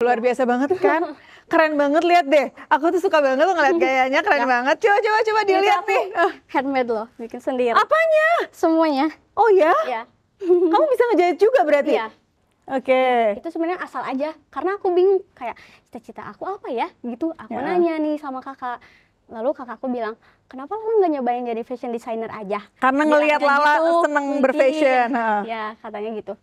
luar biasa banget kan? Keren banget, lihat deh. Aku tuh suka banget loh ngeliat gayanya, keren banget. Coba dilihat nih. Handmade loh, bikin sendiri. Apanya? Semuanya. Oh ya? Ya. Kamu bisa ngejahit juga berarti? Iya. Oke. Itu sebenarnya asal aja, karena aku bingung kayak cita-cita aku apa ya gitu. Aku nanya nih sama kakak. Lalu kakakku bilang, kenapa lo nggak nyobain jadi fashion designer aja? Karena ngelihat Lala gitu, seneng berfashion. Ya, katanya gitu.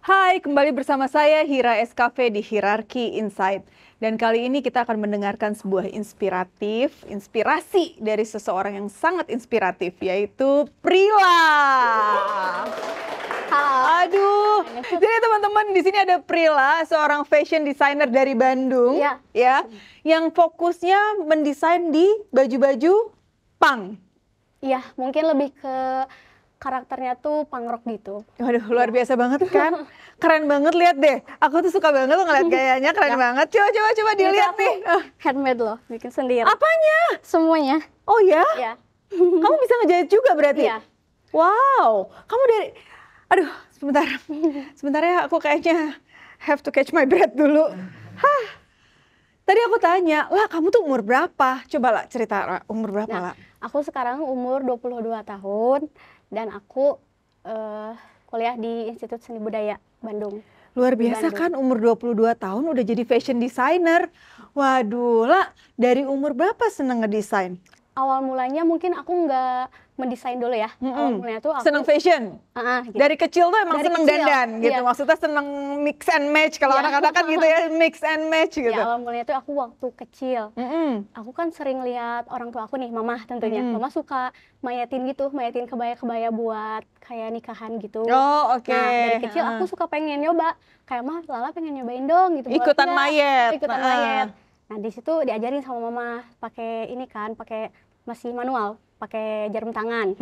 Hai, kembali bersama saya Hira SKV di Hierarchy Insight. Dan kali ini kita akan mendengarkan sebuah inspirasi dari seseorang yang sangat inspiratif, yaitu Prila. Halo. Aduh, jadi teman-teman di sini ada Prila, seorang fashion designer dari Bandung, ya, yang fokusnya mendesain di baju-baju punk. Iya, mungkin lebih ke karakternya tuh punk rock gitu. Waduh, luar biasa banget kan? Keren banget, lihat deh. Aku tuh suka banget loh ngeliat gayanya, keren banget. Coba dilihat nih. Handmade loh, bikin sendiri. Apanya? Semuanya. Oh ya? Iya. Kamu bisa ngejahit juga berarti? Iya. Wow, kamu dari... Aduh, sebentar ya, aku kayaknya have to catch my breath dulu. Hah. Tadi aku tanya, lah kamu tuh umur berapa? Coba lah cerita umur berapa lah? Aku sekarang umur 22 tahun dan aku kuliah di Institut Seni Budaya Bandung. Luar biasa kan, umur 22 tahun udah jadi fashion designer. Waduh, lah dari umur berapa seneng ngedesain? Awal mulanya mungkin aku nggak mendesain dulu ya. Awal mulanya tuh aku seneng fashion. Gitu. Dari kecil tuh emang seneng dandan gitu. Iya. Maksudnya seneng mix and match. Kalau anak-anak kan gitu ya, mix and match gitu. Ya, awal mulanya tuh aku waktu kecil. Aku kan sering lihat orang tua aku nih, mama tentunya. Mama suka mayetin kebaya-kebaya buat kayak nikahan gitu. Oh, oke. Nah, dari kecil aku suka pengen nyoba. Kayak, mah, Lala pengen nyobain dong gitu. Ikutan mayet. Nah, di situ diajarin sama mama pakai ini kan, pakai masih manual, pakai jarum tangan.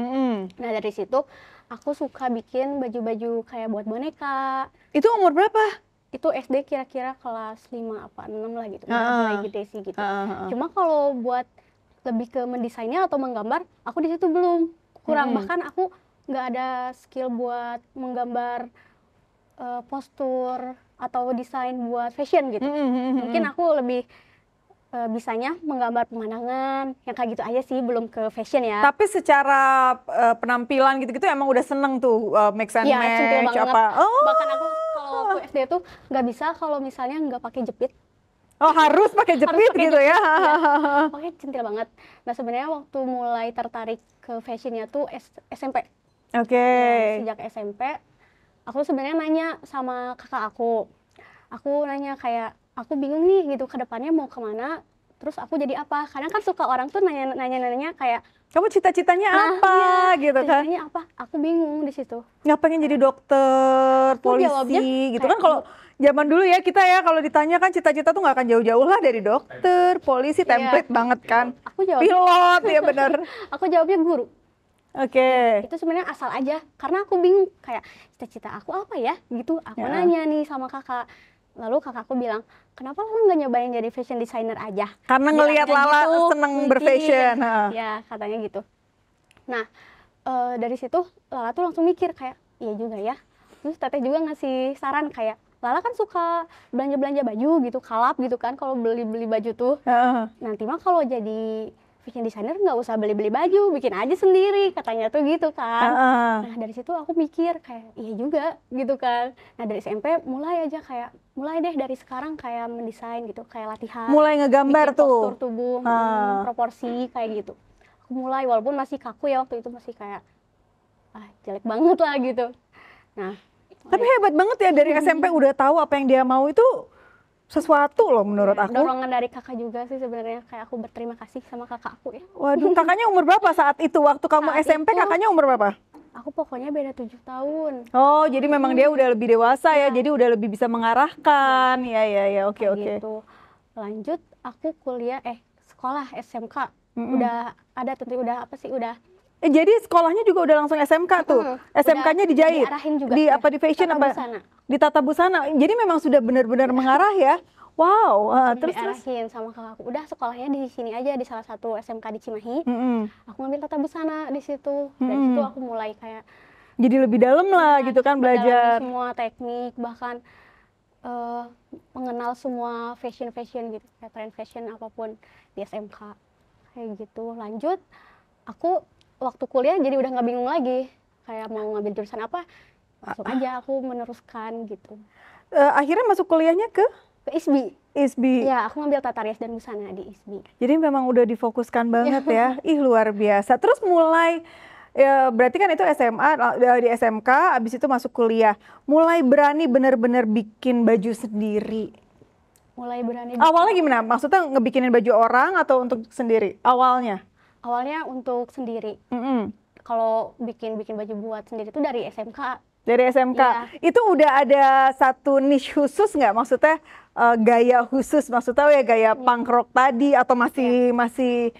Nah, dari situ aku suka bikin baju-baju kayak buat boneka. Itu umur berapa? Itu SD kira-kira kelas 5 apa 6 lah gitu. Mulai gede sih gitu. Cuma kalau buat lebih ke mendesainnya atau menggambar, aku di situ belum kurang. Bahkan aku nggak ada skill buat menggambar postur atau desain buat fashion gitu. Mungkin aku lebih bisanya menggambar pemandangan yang kayak gitu aja sih, belum ke fashion ya. Tapi secara penampilan gitu-gitu emang udah seneng tuh mix and match apa? Oh. Bahkan aku kalau waktu SD tuh nggak bisa kalau misalnya nggak pakai jepit. Oh, harus pakai jepit gitu ya? Pakai centil banget. Nah, sebenarnya waktu mulai tertarik ke fashionnya tuh SMP. Oke. Nah, sejak SMP aku sebenarnya nanya sama kakak aku. Aku nanya kayak, aku bingung nih gitu ke depannya mau kemana, terus aku jadi apa? Kadang kan suka orang tuh nanya kayak, kamu cita-citanya apa gitu kan? Cita-citanya apa? Aku bingung di situ. Nggak pengen jadi dokter, polisi gitu kan? Kalau zaman dulu ya kita ya kalau ditanya kan cita-cita tuh nggak akan jauh-jauh lah dari dokter, polisi, template banget kan? Aku jawab pilot ya bener. Aku jawabnya guru. Oke. Itu sebenarnya asal aja, karena aku bingung kayak cita-cita aku apa ya gitu. Aku nanya nih sama kakak. Lalu kakakku bilang, kenapa lo nggak nyobain jadi fashion designer aja? Karena ngelihat Lala gitu, seneng berfashion. Ya, katanya gitu. Nah, dari situ Lala tuh langsung mikir kayak, iya juga ya. Terus teteh juga ngasih saran kayak, Lala kan suka belanja-belanja baju gitu, kalap gitu kan kalau beli-beli baju tuh. Nanti mah kalau jadi fashion designer nggak usah beli-beli baju, bikin aja sendiri, katanya tuh gitu kan. Nah, dari situ aku mikir kayak, iya juga gitu kan. Nah, dari SMP mulai deh dari sekarang kayak mendesain gitu, kayak latihan. Mulai ngegambar tuh. Postur tubuh, proporsi kayak gitu. Aku mulai, walaupun masih kaku ya waktu itu, masih kayak, jelek banget lah gitu. Nah, tapi hebat banget ya dari SMP udah tahu apa yang dia mau, itu sesuatu loh menurut aku. Dorongan dari kakak juga sih sebenarnya, kayak aku berterima kasih sama kakakku ya. Waduh, kakaknya umur berapa saat itu? Waktu kamu SMP kakaknya umur berapa? Aku pokoknya beda 7 tahun. Oh, jadi memang dia udah lebih dewasa ya, jadi udah lebih bisa mengarahkan. Ya, oke. Gitu. Lanjut, aku kuliah, sekolah SMK. Udah ada tentu, udah Jadi sekolahnya juga udah langsung SMK tuh. SMK-nya dijahit. Diarahin juga. Di apa, di fashion Tata apa? busana. Di tata busana. Jadi memang sudah benar-benar mengarah ya. Wow. Terus Diarahin sama kakakku. Udah sekolahnya di sini aja, di salah satu SMK di Cimahi. Aku ngambil tata busana di situ. Dari situ aku mulai kayak jadi lebih dalam lah gitu kan belajar. Semua teknik, bahkan mengenal semua fashion gitu, kayak tren fashion apapun di SMK kayak gitu. Lanjut, aku waktu kuliah jadi udah nggak bingung lagi, kayak mau ngambil jurusan apa, langsung aja aku meneruskan gitu. Akhirnya masuk kuliahnya ke ISBI. ISBI. Ya, aku ngambil tata rias dan busana di ISBI. Jadi memang udah difokuskan banget ya. Ih, luar biasa. Terus mulai ya, berarti kan itu SMA, di SMK, abis itu masuk kuliah. Mulai berani bener-bener bikin baju sendiri. Mulai berani. Awalnya gimana? Maksudnya ngebikinin baju orang atau untuk sendiri? Awalnya untuk sendiri. Kalau bikin baju buat sendiri itu dari SMK. Dari SMK. Iya. Itu udah ada satu niche khusus nggak? Maksudnya gaya khusus, maksudnya ya gaya punk rock tadi atau masih masih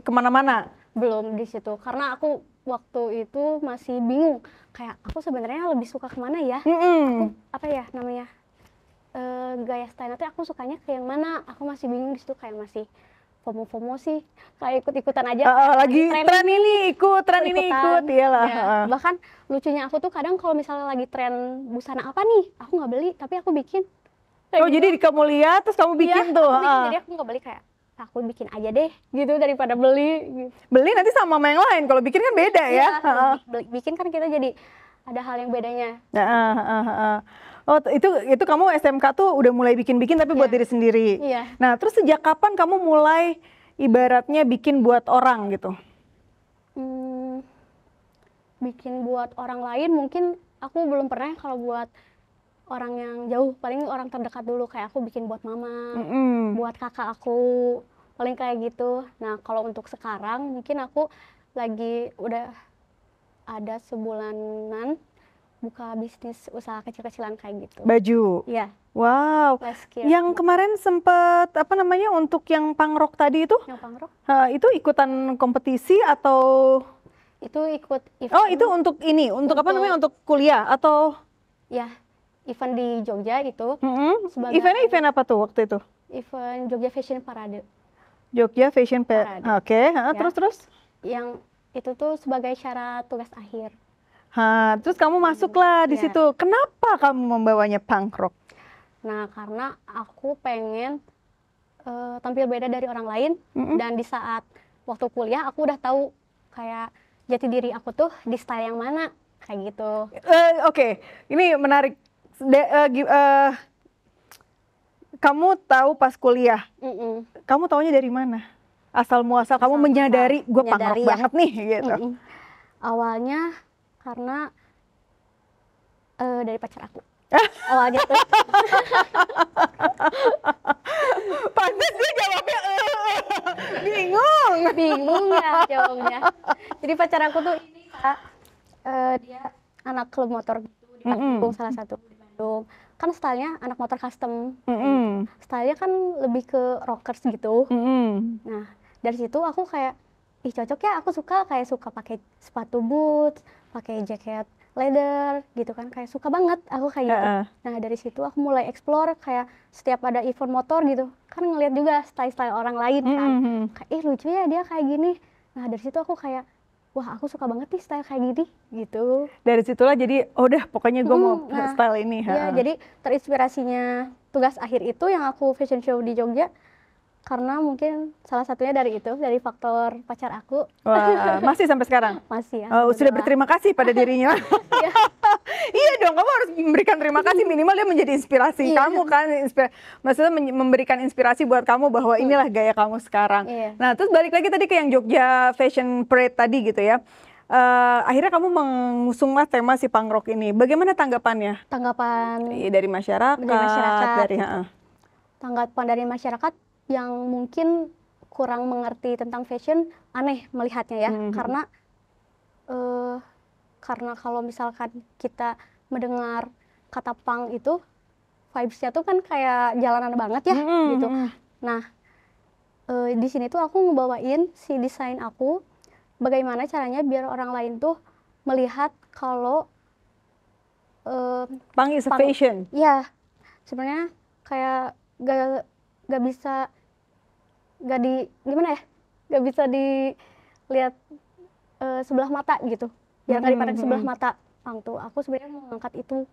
kemana-mana? Belum di situ, karena aku waktu itu masih bingung. Kayak aku sebenarnya lebih suka kemana ya? Aku apa ya namanya? Gaya style itu aku sukanya ke yang mana? Aku masih bingung di situ, kayak masih FOMO sih, kayak ikut-ikutan aja. Lagi tren ini ikut, iyalah. Ya. Bahkan lucunya aku tuh kadang kalau misalnya lagi tren busana apa nih, aku nggak beli, tapi aku bikin. Jadi kamu lihat terus kamu bikin tuh. Jadi aku nggak beli, kayak aku bikin aja deh gitu daripada beli. Gitu. Beli nanti sama yang lain, kalau bikin kan beda ya. Bikin kan kita jadi ada hal yang bedanya. Oh, itu kamu SMK tuh udah mulai bikin-bikin tapi buat diri sendiri. Iya. Nah, terus sejak kapan kamu mulai ibaratnya bikin buat orang gitu? Bikin buat orang lain mungkin aku belum pernah. Kalau buat orang yang jauh, paling orang terdekat dulu, kayak aku bikin buat mama, buat kakak aku, paling kayak gitu. Nah, kalau untuk sekarang mungkin aku lagi udah ada sebulanan buka bisnis usaha kecil-kecilan kayak gitu. Baju? Iya. Wow. Yang kemarin sempet untuk yang punk rock tadi itu? Yang punk rock? Itu ikutan kompetisi atau? Itu ikut event. Oh, itu untuk ini, untuk untuk kuliah atau? Ya, event di Jogja itu. Eventnya event apa tuh waktu itu? Event Jogja Fashion Parade. Jogja Fashion Parade. Oke. Terus? Yang itu tuh sebagai syarat tugas akhir. Terus kamu masuklah di situ. Kenapa kamu membawanya punk rock? Nah, karena aku pengen tampil beda dari orang lain. Dan di saat waktu kuliah aku udah tahu kayak jati diri aku tuh di style yang mana, kayak gitu. Oke, ini menarik. Kamu tahu pas kuliah, kamu taunya dari mana? Asal muasal kamu menyadari gue punk rock banget nih gitu. Awalnya karena dari pacar aku. Awalnya tuh. Pantes dia jawabnya bingung ya jawabnya. Jadi pacar aku tuh ini Kak, dia anak klub motor gitu di Bandung, salah satu di Bandung. Kan stylenya anak motor custom. Stylenya kan lebih ke rockers gitu. Nah, dari situ aku kayak ih cocok ya, aku suka pakai sepatu boots, pakai jaket leather gitu kan, kayak suka banget aku kayak gitu. Nah, dari situ aku mulai explore, kayak setiap ada event motor gitu kan ngeliat juga style-style orang lain kan. Kayak lucu ya dia kayak gini. Nah, dari situ aku kayak wah, aku suka banget nih style kayak gini gitu. Dari situlah jadi udah pokoknya gue mau style ini. Iya, jadi terinspirasinya tugas akhir itu yang aku fashion show di Jogja. Karena mungkin salah satunya dari faktor pacar aku. Wah, masih sampai sekarang? Masih ya. Sudah berterima kasih pada dirinya. Iya dong, kamu harus memberikan terima kasih, minimal dia menjadi inspirasi kamu kan. Maksudnya memberikan inspirasi buat kamu bahwa inilah gaya kamu sekarang. Nah, terus balik lagi tadi ke yang Jogja Fashion Parade tadi gitu ya. Akhirnya kamu mengusunglah tema si punk rock ini. Bagaimana tanggapannya? Dari masyarakat. Tanggapan dari masyarakat yang mungkin kurang mengerti tentang fashion, aneh melihatnya ya. Karena kalau misalkan kita mendengar kata punk itu vibes-nya tuh kan kayak jalanan banget ya gitu. Nah, di sini tuh aku ngebawain si desain aku, bagaimana caranya biar orang lain tuh melihat kalau Punk is a punk, fashion. ya sebenarnya kayak gak bisa, gak di gimana ya, gak bisa dilihat sebelah mata gitu, biar nggak dipandang sebelah mata. Punk tuh aku sebenarnya mau ngangkat itu.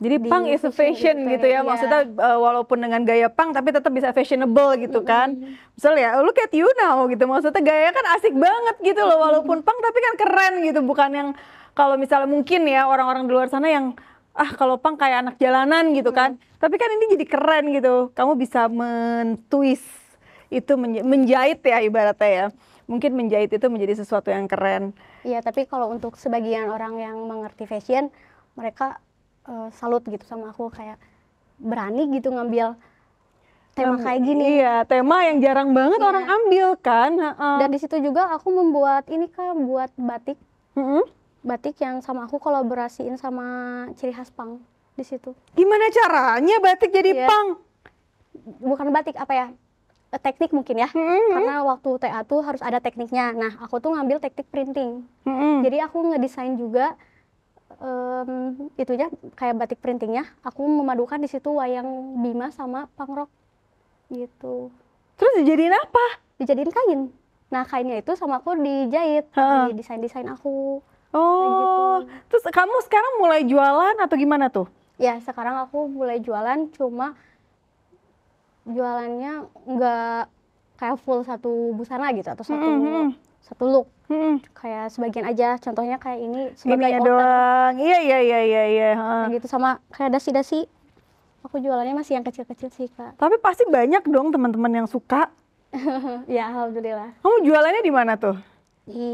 Jadi Di punk is a fashion gitu ya, iya. maksudnya walaupun dengan gaya punk tapi tetap bisa fashionable gitu kan. Misalnya look at you now gitu, maksudnya gaya kan asik banget gitu loh, walaupun punk tapi kan keren gitu, bukan yang kalau misalnya mungkin ya orang-orang di luar sana yang kalau punk kayak anak jalanan gitu kan. Tapi kan ini jadi keren gitu, kamu bisa mentwist itu, menjahit ya ibaratnya ya. Mungkin menjahit itu menjadi sesuatu yang keren. Iya, tapi kalau untuk sebagian orang yang mengerti fashion, mereka salut gitu sama aku, kayak berani gitu ngambil tema kayak gini. Iya, tema yang jarang banget orang ambil kan. Dan di situ juga aku membuat ini Kak, buat batik. Batik yang sama aku kolaborasiin sama ciri khas punk di situ. Gimana caranya batik jadi punk? Bukan batik, apa ya? Teknik mungkin ya. Karena waktu TA tuh harus ada tekniknya. Nah, aku tuh ngambil teknik printing. Jadi aku ngedesain juga itunya kayak batik printingnya. Aku memadukan di situ wayang Bima sama punk rock gitu. Terus dijadiin apa? Dijadiin kain. Nah, kainnya itu sama aku dijahit di desain-desain aku. Oh, gitu. Terus kamu sekarang mulai jualan atau gimana tuh? Ya, sekarang aku mulai jualan, cuma jualannya nggak kayak full satu busana gitu atau satu look. Kayak sebagian aja, contohnya kayak ini sebagai Ininya doang. Iya. Gitu, sama kayak dasi-dasi. Aku jualannya masih yang kecil-kecil sih Kak. Tapi pasti banyak dong teman-teman yang suka. Ya, alhamdulillah. Kamu jualannya di mana tuh? Di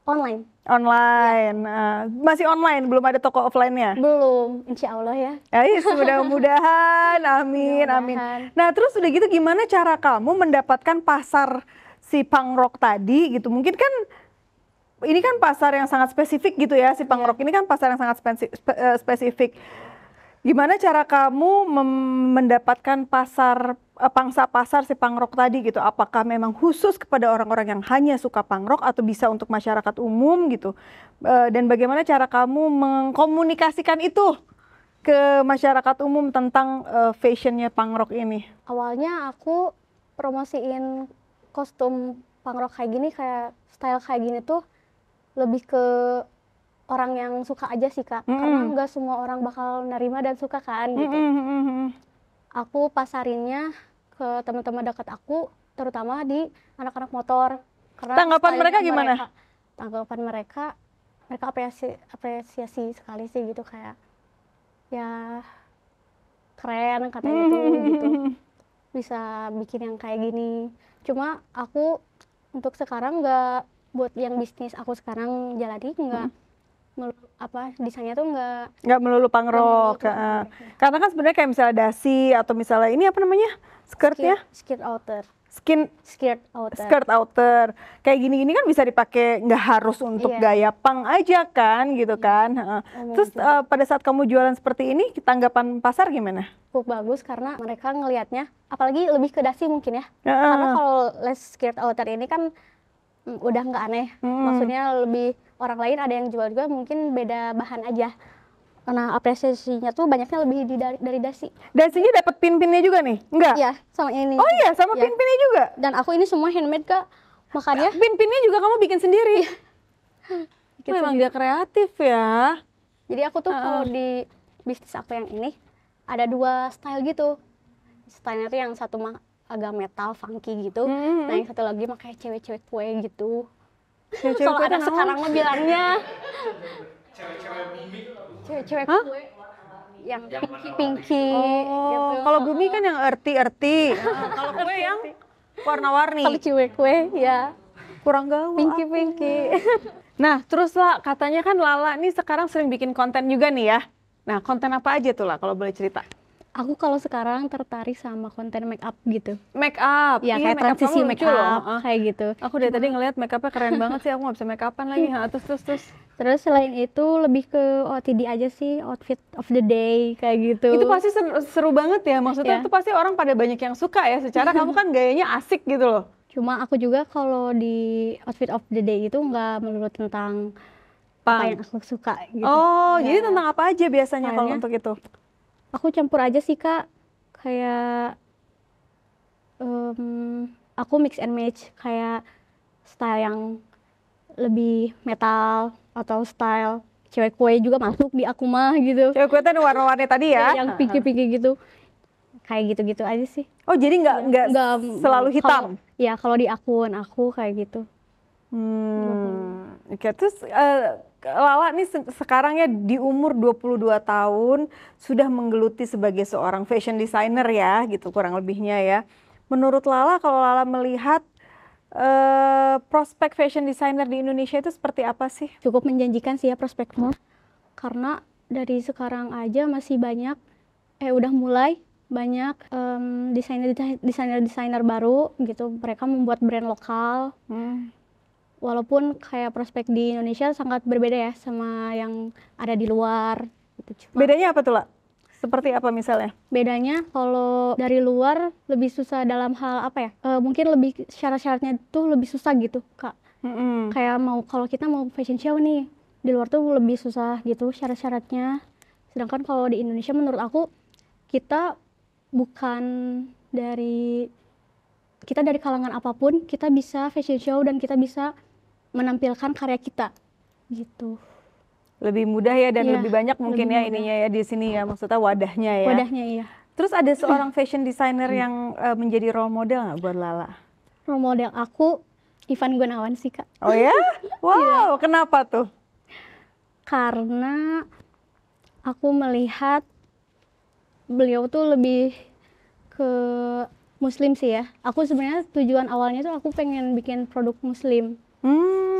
online. Online. Masih online, belum ada toko offline-nya? Belum, insya Allah ya. Mudah-mudahan, amin. Nah, terus udah gitu gimana cara kamu mendapatkan pasar si punk rock tadi gitu? Mungkin kan ini kan pasar yang sangat spesifik gitu ya, si punk rock ini kan pasar yang sangat spesifik. Gimana cara kamu mendapatkan pangsa pasar si punk rock tadi gitu? Apakah memang khusus kepada orang-orang yang hanya suka punk rock atau bisa untuk masyarakat umum gitu? Dan bagaimana cara kamu mengkomunikasikan itu ke masyarakat umum tentang fashionnya punk rock ini? Awalnya aku promosiin kostum punk rock kayak gini, kayak style kayak gini tuh lebih ke orang yang suka aja sih Kak, karena nggak semua orang bakal nerima dan suka kan gitu. Aku pasarinnya ke teman-teman dekat aku, terutama di anak-anak motor. Karena tanggapan mereka gimana? Tanggapan mereka apresiasi sekali sih gitu, kayak ya keren katanya gitu. Bisa bikin yang kayak gini. Cuma aku untuk sekarang nggak, buat yang bisnis aku sekarang jalani nggak desainnya tuh nggak melulu punk rock. Karena kan sebenarnya kayak misalnya dasi atau misalnya ini apa namanya, skirtnya? Skirt outer. Kayak gini-gini kan bisa dipakai, nggak harus untuk gaya punk aja kan gitu kan. Terus pada saat kamu jualan seperti ini, tanggapan pasar gimana? Cukup bagus karena mereka ngelihatnya, apalagi lebih ke dasi mungkin ya. Karena kalau les skirt outer ini kan udah nggak aneh. Maksudnya lebih, orang lain ada yang jual juga mungkin beda bahan aja. Karena apresiasinya tuh banyaknya lebih dari dasi. Dasinya dapat pin-pinnya juga nih? Enggak? Iya, sama ini. Oh iya, sama pin-pinnya juga? Dan aku ini semua handmade Kak, makanya. Pin-pinnya juga kamu bikin sendiri? Memang dia kreatif ya. Jadi aku tuh kalau di bisnis aku yang ini, ada 2 style gitu. Stylenya tuh yang satu mah agak metal, funky gitu. Nah yang satu lagi mah kayak cewek-cewek kue gitu. Kalau ada sekarang mah bilangnya cewek-cewek kue yang pinky gitu. Kalau bumi kan yang earthy. Kalau kue yang warna-warni. Kalau cewek kue ya kurang gaul. Pinky. Nah terus lah, katanya kan Lala nih sekarang sering bikin konten juga nih ya. Nah konten apa aja tuh lah kalau boleh cerita? Aku kalau sekarang tertarik sama konten make up gitu. Make up. Ya Iya, kayak make up transisi kamu make lucu loh. up kayak gitu. Aku dari tadi ngeliat make upnya keren banget sih, aku nggak bisa make upan lagi. Terus. Terus selain itu lebih ke OOTD aja sih, outfit of the day kayak gitu. Itu pasti seru banget ya, maksudnya Ya. itu pasti orang pada banyak yang suka ya, secara kamu kan gayanya asik gitu loh. Cuma aku juga kalau di outfit of the day itu nggak melulu tentang apa yang aku suka gitu. Oh, Ya. jadi tentang apa aja biasanya kalau Soalnya untuk itu? aku campur aja sih Kak, kayak aku mix and match, kayak style yang lebih metal atau style cewek kue juga masuk di aku mah gitu. Cewek kulitan warna-warni tadi ya? Yang pinky-pinky gitu. Kayak gitu-gitu aja sih. Oh, jadi nggak selalu hitam? Ya, kalau di akun aku kayak gitu. Oke, terus Lala nih sekarang ya di umur 22 tahun sudah menggeluti sebagai seorang fashion designer ya, gitu kurang lebihnya ya. Menurut Lala, kalau Lala melihat prospek fashion designer di Indonesia itu seperti apa sih? Cukup menjanjikan sih ya prospeknya. Karena dari sekarang aja masih banyak, udah mulai banyak desainer baru gitu. Mereka membuat brand lokal. Walaupun kayak prospek di Indonesia sangat berbeda ya sama yang ada di luar. Gitu. Bedanya apa tuh, La? Seperti apa misalnya? Bedanya kalau dari luar lebih susah dalam hal apa ya? Mungkin lebih syarat-syaratnya tuh lebih susah gitu, Kak. Kayak kalau kita mau fashion show nih, di luar tuh lebih susah gitu syarat-syaratnya. Sedangkan kalau di Indonesia menurut aku kita dari kalangan apapun, kita bisa fashion show dan kita bisa menampilkan karya kita gitu. Lebih mudah ya dan lebih banyak mungkin ya ininya ya di sini ya, maksudnya wadahnya ya. Wadahnya iya. Terus ada seorang fashion designer yang menjadi role model nggak buat Lala? Role model aku Ivan Gunawan sih Kak. Oh ya? Wow, kenapa tuh? Karena aku melihat beliau tuh lebih ke muslim sih ya. Aku sebenarnya tujuan awalnya tuh aku pengen bikin produk muslim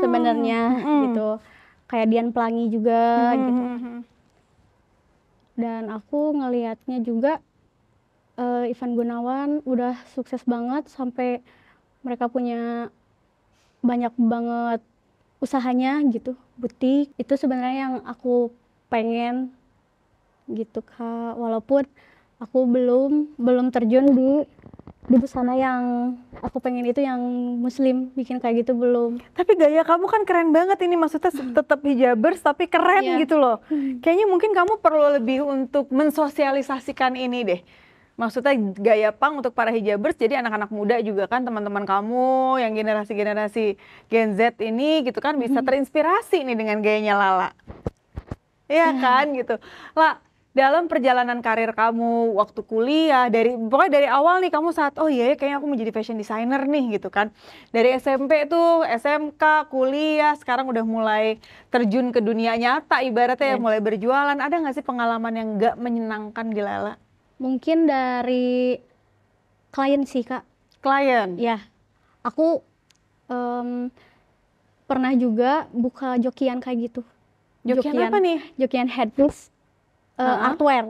sebenarnya gitu. Kayak Dian Pelangi juga gitu. Dan aku ngelihatnya juga Ivan Gunawan udah sukses banget sampai mereka punya banyak banget usahanya gitu, butik. Itu sebenarnya yang aku pengen gitu Kak. Walaupun aku belum terjun di busana yang aku pengen itu yang muslim, bikin kayak gitu belum. Tapi gaya kamu kan keren banget ini, maksudnya tetap hijabers tapi keren gitu loh. Kayaknya mungkin kamu perlu lebih untuk mensosialisasikan ini deh. Maksudnya gaya punk untuk para hijabers, jadi anak-anak muda juga kan, teman-teman kamu yang generasi-generasi Gen Z ini gitu kan bisa terinspirasi nih dengan gayanya Lala. Iya kan gitu. Lah, dalam perjalanan karir kamu waktu kuliah, pokoknya dari awal nih kamu saat oh iya kayaknya aku mau jadi fashion designer nih gitu kan. Dari SMP tuh, SMK, kuliah, sekarang udah mulai terjun ke dunia nyata ibaratnya ya, mulai berjualan. Ada nggak sih pengalaman yang nggak menyenangkan di Lala? Mungkin dari klien sih Kak. Klien? Ya, aku pernah juga buka jokian kayak gitu. Jokian apa nih? Jokian headpiece. Artwear.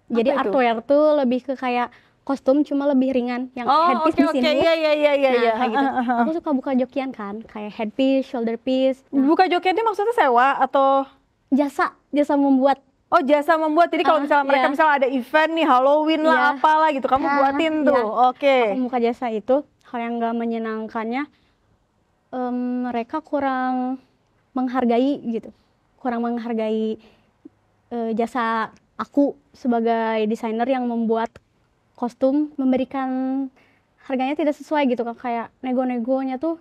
Jadi artwear tuh lebih ke kayak kostum cuma lebih ringan yang headpiece di sini. Iya. Kayak gitu. Aku suka buka jokian kan, kayak headpiece, shoulder piece. Buka jokian ini maksudnya sewa atau jasa membuat. Oh, jasa membuat. Jadi kalau misalnya mereka misalnya ada event nih Halloween lah apalah gitu, kamu buatin tuh. Oke. Aku buka jasa itu, hal yang gak menyenangkannya mereka kurang menghargai gitu. Kurang menghargai jasa aku sebagai desainer yang membuat kostum, memberikan harganya tidak sesuai gitu kan, kayak nego-negonya tuh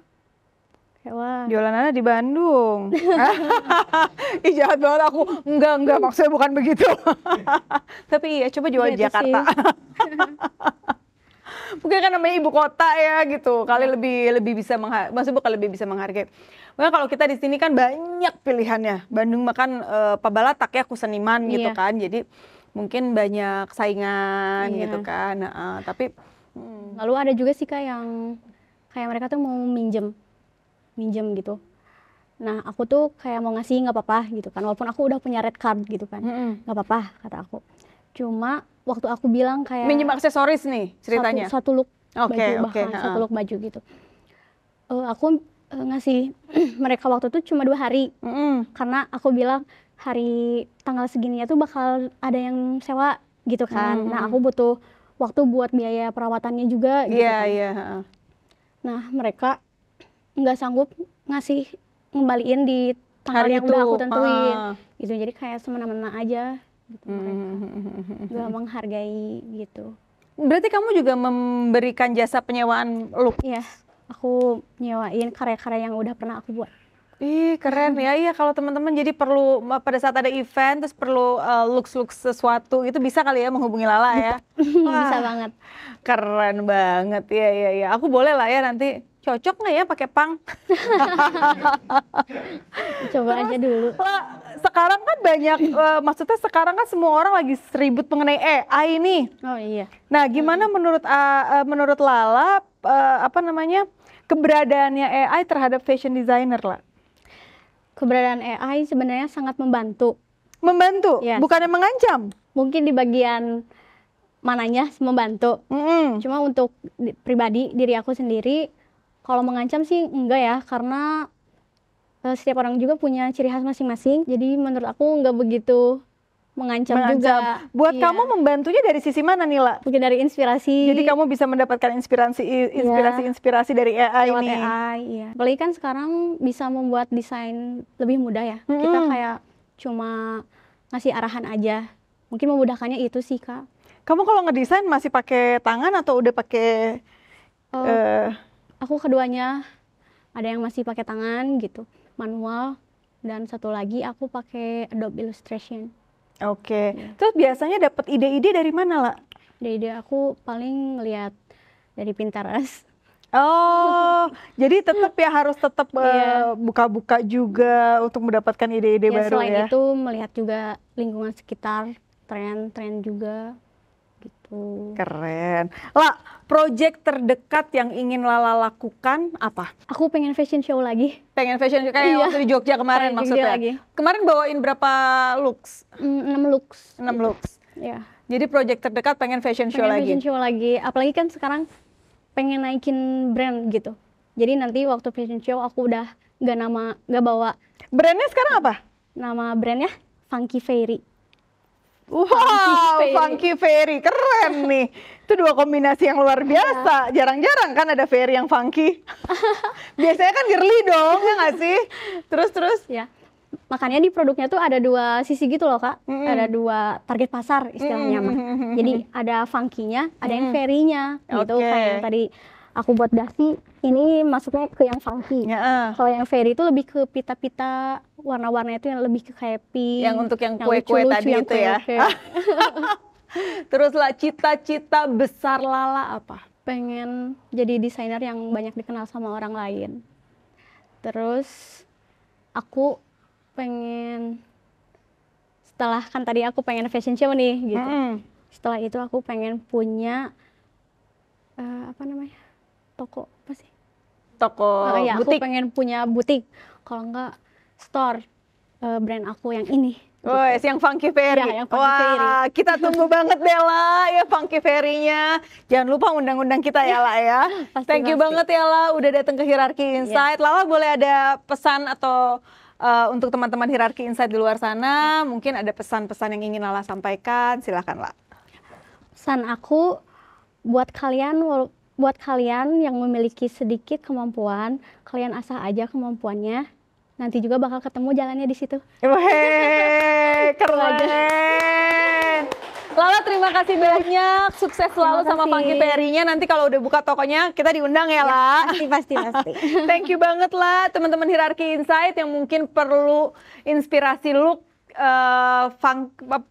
kayak wah. Jualannya di Bandung. Ih, jahat banget aku. Enggak, maksudnya bukan begitu. Tapi iya, coba jual di Jakarta. Mungkin kan namanya ibu kota ya gitu, kali lebih bisa maksudnya bukan lebih bisa menghargai. Makanya kalau kita di sini kan banyak pilihannya. Bandung makan pabalatak ya, kuseniman gitu kan. Jadi mungkin banyak saingan gitu kan. Tapi lalu ada juga sih Kak yang kayak mereka tuh mau minjem gitu. Nah aku tuh kayak mau ngasih nggak apa-apa gitu kan, walaupun aku udah punya red card gitu kan, nggak apa-apa kata aku. Cuma waktu aku bilang kayak Minjem aksesoris nih ceritanya. satu look Oke, baju, oke, bahkan satu look baju gitu. Aku ngasih mereka waktu itu cuma 2 hari, karena aku bilang hari tanggal segininya tuh bakal ada yang sewa gitu kan. Nah aku butuh waktu buat biaya perawatannya juga gitu Iya, kan. iya. Nah mereka nggak sanggup ngembaliin di tanggal Hari yang itu. udah aku tentuin gitu. Jadi kayak semena-mena aja gitu mereka, nggak menghargai gitu. Berarti kamu juga memberikan jasa penyewaan look? Iya, aku nyewain karya-karya yang udah pernah aku buat. Ih, keren ya. Iya, kalau teman-teman jadi perlu pada saat ada event terus perlu looks-looks sesuatu itu bisa kali ya menghubungi Lala ya. Bisa banget. Keren banget. Iya, iya, iya. Aku boleh lah ya nanti. Cocok nggak ya pakai pang? Coba aja dulu. Lah, sekarang kan banyak, maksudnya sekarang kan semua orang lagi ribut mengenai AI nih. Oh iya. Nah, gimana menurut Lala apa namanya keberadaannya AI terhadap fashion designer lah? Keberadaan AI sebenarnya sangat membantu. Membantu, Yes. bukannya mengancam. Mungkin di bagian mananya membantu. Cuma untuk pribadi diri aku sendiri, kalau mengancam sih enggak ya, karena setiap orang juga punya ciri khas masing-masing. Jadi menurut aku nggak begitu mengancam juga. Buat Iya. kamu membantunya dari sisi mana nih, La? Mungkin dari inspirasi. Jadi kamu bisa mendapatkan inspirasi dari AI lewat nih. AI, iya. Apalagi kan sekarang bisa membuat desain lebih mudah ya. Kita kayak cuma ngasih arahan aja. Mungkin memudahkannya itu sih, Kak. Kamu kalau ngedesain masih pakai tangan atau udah pakai Aku keduanya, ada yang masih pakai tangan gitu, manual, dan satu lagi aku pakai Adobe Illustration. Oke. Terus biasanya dapat ide-ide dari mana, La? Ide aku paling ngeliat dari Pinterest. Oh, jadi tetap ya harus tetap Iya. buka-buka juga untuk mendapatkan ide-ide Ya, baru selain ya. itu melihat juga lingkungan sekitar, tren-tren juga gitu. Keren. La, project terdekat yang ingin Lala lakukan apa? Aku pengen fashion show lagi. Pengen fashion show kayak Iya. waktu di Jogja kemarin Kayak Jogja maksudnya. lagi. Kemarin bawain berapa looks? 6 looks. 6 looks. Ya. Jadi project terdekat pengen fashion show Pengen lagi. fashion show lagi. Apalagi kan sekarang pengen naikin brand gitu. Jadi nanti waktu fashion show aku udah nggak bawa Brandnya sekarang apa? nama brandnya Funky Fairy. Wow, Fairy. Funky Fairy, keren nih. Itu dua kombinasi yang luar biasa. Jarang-jarang kan ada fairy yang funky. Biasanya kan girly dong, ya nggak sih? Terus. Ya. Makanya di produknya tuh ada 2 sisi gitu loh, Kak. Ada 2 target pasar istilahnya mah. Jadi ada funky-nya, ada yang fairy-nya gitu. Oke. Kayak yang tadi aku buat dasi, ini masuknya ke yang funky. Ya, Kalau yang fairy itu lebih ke pita-pita, warna-warnanya itu yang lebih ke kayak pink. yang untuk yang kue-kue lucu-lucu, tadi yang itu ya. kue-kue. Terus lah, cita-cita besar Lala apa? Pengen jadi desainer yang banyak dikenal sama orang lain. Terus aku pengen, setelah kan tadi aku pengen fashion show nih gitu. Setelah itu aku pengen punya apa namanya, toko apa sih? Toko Ya, butik. aku pengen punya butik. Kalau enggak store brand aku yang ini. Woi, yang Funky Fairy. Ya, yang Funky Wah, Fairy. kita tunggu banget Bella ya Funky Fairy-nya. Jangan lupa undang-undang kita ya, La ya. Thank you banget ya, La, udah datang ke Hierarchy Insight. Lala boleh ada pesan atau untuk teman-teman Hierarchy Insight di luar sana, mungkin ada pesan-pesan yang ingin Lala sampaikan, silakan, La. Pesan aku buat kalian yang memiliki sedikit kemampuan, kalian asah aja kemampuannya. Nanti juga bakal ketemu jalannya di situ. Weh, keren. Lala, terima kasih banyak. Sukses selalu sama kasih. Funky Fairy-nya. Nanti kalau udah buka tokonya, kita diundang ya, La. Pasti. Thank you banget lah teman-teman Hierarchy Insight yang mungkin perlu inspirasi look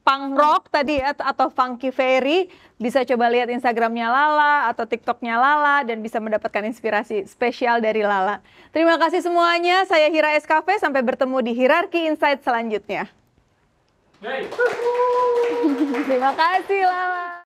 punk rock tadi ya, atau Funky Fairy, bisa coba lihat Instagramnya Lala atau TikToknya Lala dan bisa mendapatkan inspirasi spesial dari Lala. Terima kasih semuanya, saya Hira SKV, sampai bertemu di Hierarchy Insight selanjutnya. Terima kasih Lala.